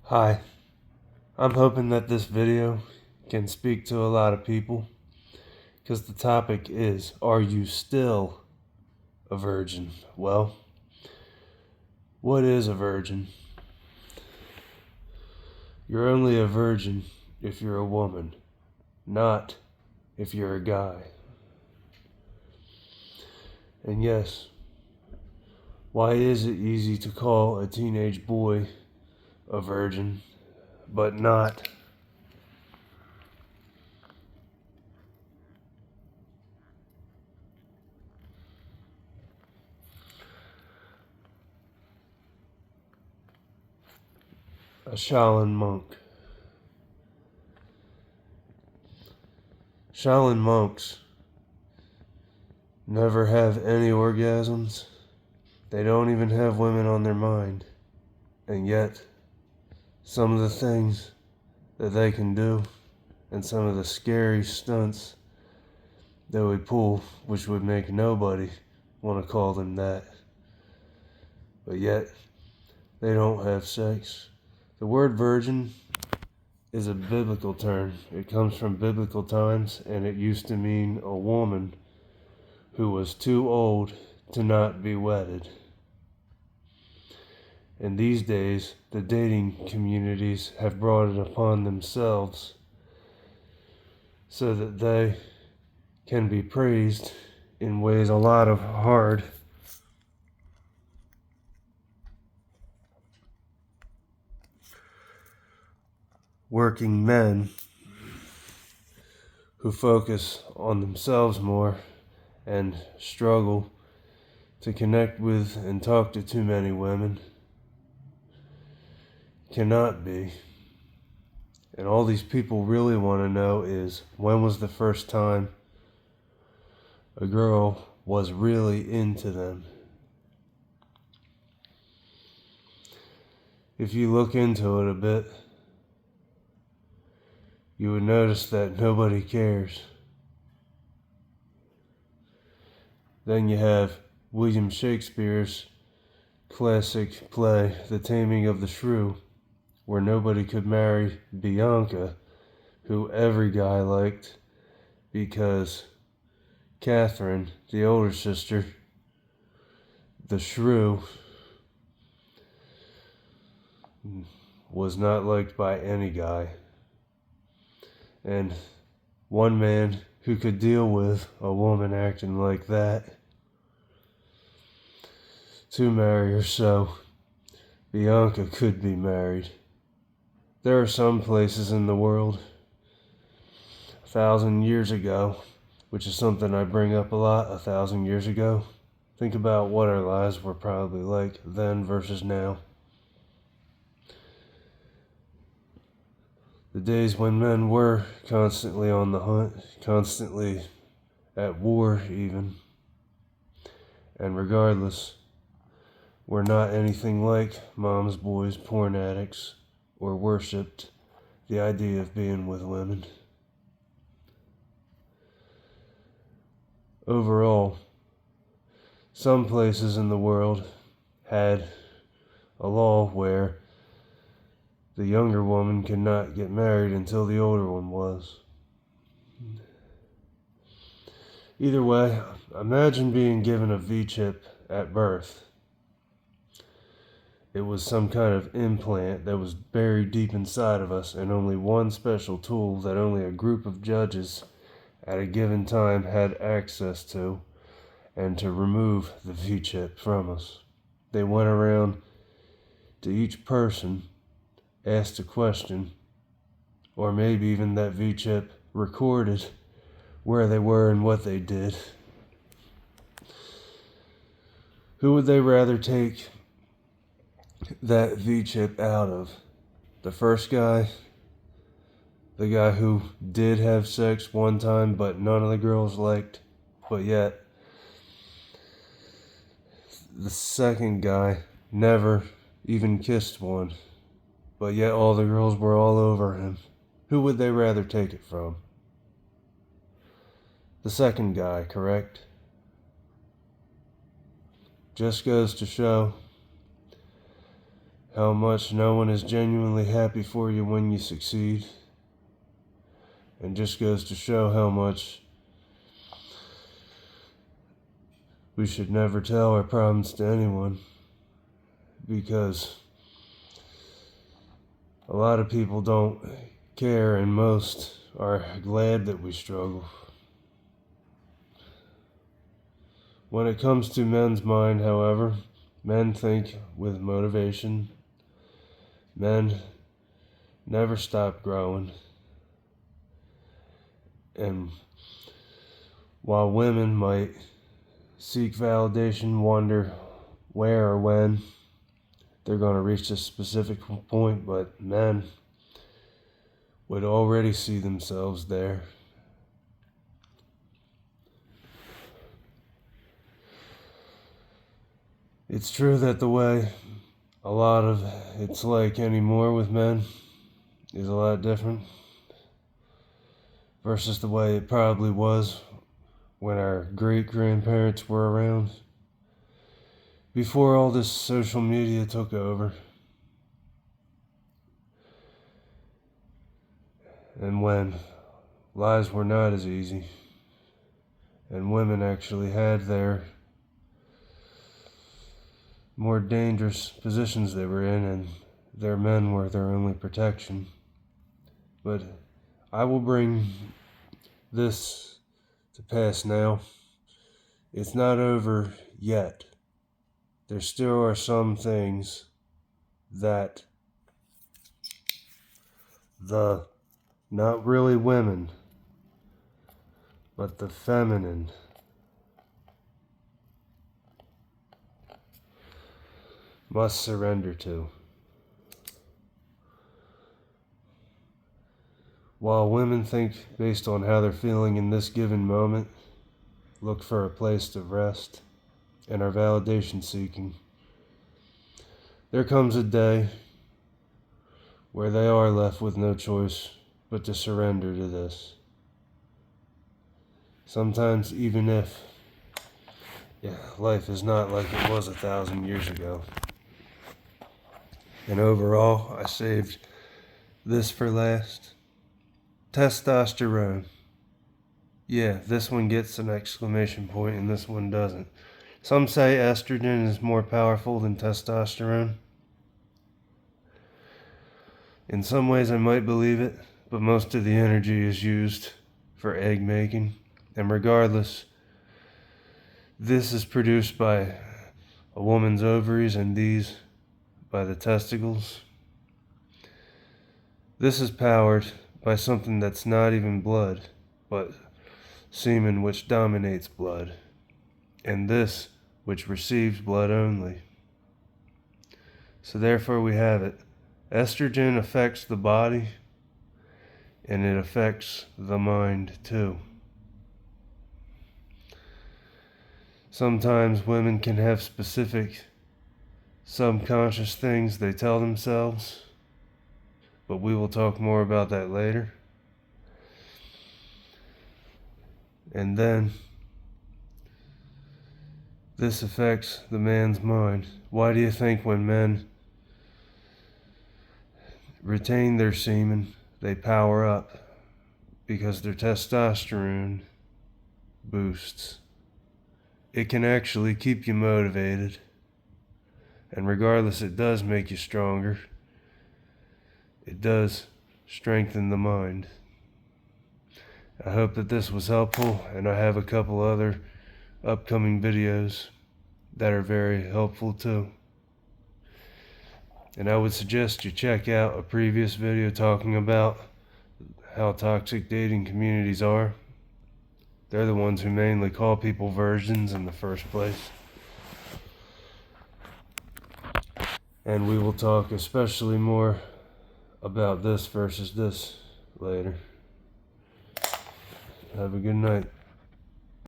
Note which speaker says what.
Speaker 1: Hi, I'm hoping that this video can speak to a lot of people because the topic is, are you still a virgin? Well, what is a virgin? You're only a virgin if you're a woman, not if you're a guy. And yes, why is it easy to call a teenage boy a virgin, but not? A Shaolin monk. Shaolin monks never have any orgasms. They don't even have women on their mind. And yet, some of the things that they can do and some of the scary stunts they would pull, which would make nobody want to call them that. But yet, they don't have sex. The word virgin is a biblical term. It comes from biblical times, and it used to mean a woman who was too old to not be wedded. And these days, the dating communities have brought it upon themselves so that they can be praised in ways a lot of hard working men who focus on themselves more and struggle to connect with and talk to too many women cannot be. And all these people really want to know is, when was the first time a girl was really into them? If you look into it a bit, you would notice that nobody cares. Then you have William Shakespeare's classic play, The Taming of the Shrew, where nobody could marry Bianca, who every guy liked, because Catherine, the older sister, the shrew, was not liked by any guy. And one man who could deal with a woman acting like that to marry her so Bianca could be married. There are some places in the world 1,000 years ago, which is something I bring up a lot, 1,000 years ago. Think about what our lives were probably like then versus now. The days when men were constantly on the hunt, constantly at war even, and regardless, were not anything like mom's boys, porn addicts, or worshipped the idea of being with women. Overall, some places in the world had a law where the younger woman could not get married until the older one was. Either way, imagine being given a V-chip at birth. It was some kind of implant that was buried deep inside of us, and only one special tool that only a group of judges at a given time had access to, and to remove the V-chip from us. They went around to each person, asked a question, or maybe even that V-chip recorded where they were and what they did. Who would they rather take that V-chip out of? The first guy, the guy who did have sex one time but none of the girls liked, but yet the second guy never even kissed one, but yet all the girls were all over him. Who would they rather take it from? The second guy, correct? Just goes to show how much no one is genuinely happy for you when you succeed. And just goes to show how much we should never tell our problems to anyone, because a lot of people don't care, and most are glad that we struggle. When it comes to men's mind, however, men think with motivation. Men never stop growing. And while women might seek validation, wonder where or when they're going to reach a specific point, but men would already see themselves there. It's true that the way a lot of it's like anymore with men is a lot different versus the way it probably was when our great-grandparents were around, before all this social media took over. And when lives were not as easy, and women actually had their more dangerous positions they were in, and their men were their only protection. But I will bring this to pass now. It's not over yet. There still are some things that the, not really women, but the feminine must surrender to. While women think based on how they're feeling in this given moment, look for a place to rest, and are validation seeking, there comes a day where they are left with no choice but to surrender to this. Sometimes even if life is not like it was 1,000 years ago. And overall, I saved this for last. Testosterone. Yeah, this one gets an exclamation point and this one doesn't. Some say estrogen is more powerful than testosterone. In some ways I might believe it, but most of the energy is used for egg making. And regardless, this is produced by a woman's ovaries and these by the testicles. This is powered by something that's not even blood, but semen, which dominates blood, and this which receives blood only. So therefore we have it. Estrogen affects the body, and it affects the mind too. Sometimes women can have specific subconscious things they tell themselves, but we will talk more about that later. And then this affects the man's mind. Why do you think when men retain their semen, they power up? Because their testosterone boosts. It can actually keep you motivated. And regardless, it does make you stronger. It does strengthen the mind. I hope that this was helpful, and I have a couple other upcoming videos that are very helpful too. And I would suggest you check out a previous video talking about how toxic dating communities are. They're the ones who mainly call people virgins in the first place. And we will talk especially more about this versus this later. Have a good night.